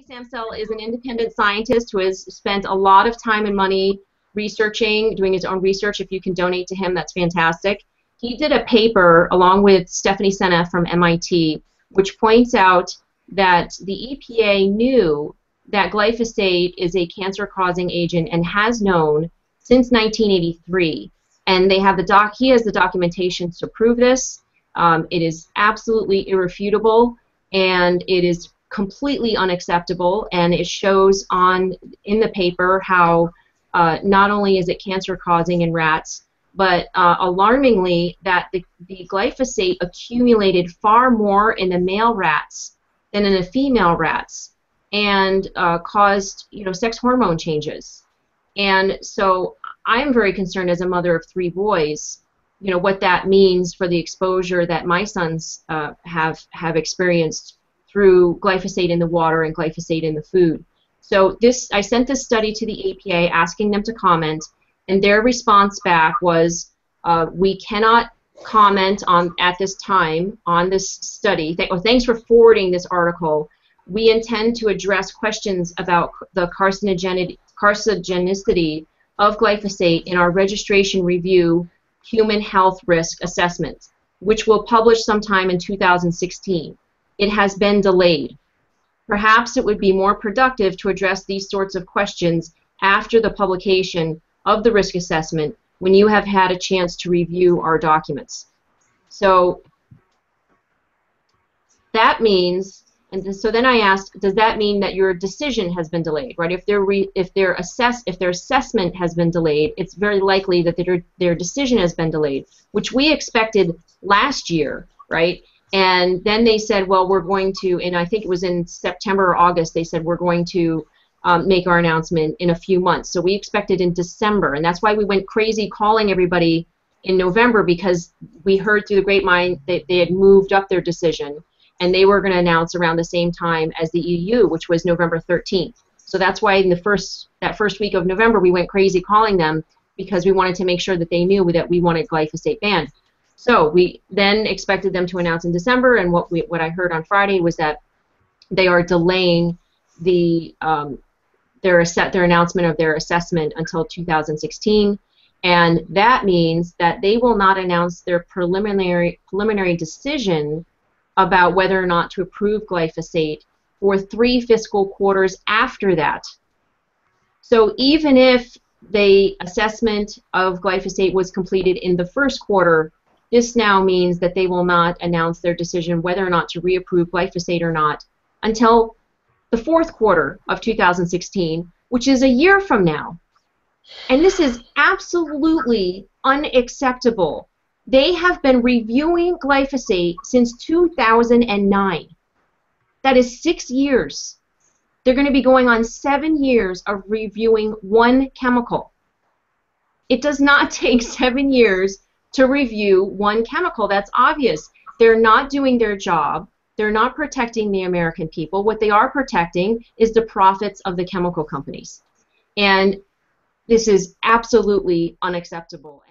Samsel is an independent scientist who has spent a lot of time and money researching, doing his own research. If you can donate to him, that's fantastic. He did a paper along with Stephanie Senna from MIT, which points out that the EPA knew that glyphosate is a cancer-causing agent and has known since 1983. And they have he has the documentation to prove this. It is absolutely irrefutable, and it is completely unacceptable, and it shows in the paper how not only is it cancer-causing in rats, but alarmingly that the glyphosate accumulated far more in the male rats than in the female rats, and caused sex hormone changes. And so I'm very concerned as a mother of 3 boys, what that means for the exposure that my sons have experienced through glyphosate in the water and glyphosate in the food. So I sent this study to the EPA asking them to comment, and their response back was, we cannot comment at this time on this study. Thanks for forwarding this article. We intend to address questions about the carcinogenicity of glyphosate in our registration review human health risk assessment, which will publish sometime in 2016. It has been delayed. Perhaps it would be more productive to address these sorts of questions after the publication of the risk assessment, when you have had a chance to review our documents. So that means, and so then I asked, does that mean that your decision has been delayed, right? If their assessment has been delayed, it's very likely that their decision has been delayed, which we expected last year, right? And then they said, well, we're going to, and I think it was in September or August, they said we're going to make our announcement in a few months. So we expected in December, and that's why we went crazy calling everybody in November, because we heard through the grapevine that they had moved up their decision, and they were going to announce around the same time as the EU, which was November 13th. So that's why in that first week of November we went crazy calling them, because we wanted to make sure that they knew that we wanted glyphosate banned. So we then expected them to announce in December, and what I heard on Friday was that they are delaying their announcement of their assessment until 2016, and that means that they will not announce their preliminary decision about whether or not to approve glyphosate for 3 fiscal quarters after that. So even if the assessment of glyphosate was completed in the first quarter, this now means that they will not announce their decision whether or not to reapprove glyphosate or not until the 4th quarter of 2016, which is a year from now. And this is absolutely unacceptable. They have been reviewing glyphosate since 2009. That is 6 years. They're going to be going on 7 years of reviewing one chemical. It does not take 7 years to review one chemical. That's obvious. They're not doing their job. They're not protecting the American people. What they are protecting is the profits of the chemical companies. And this is absolutely unacceptable.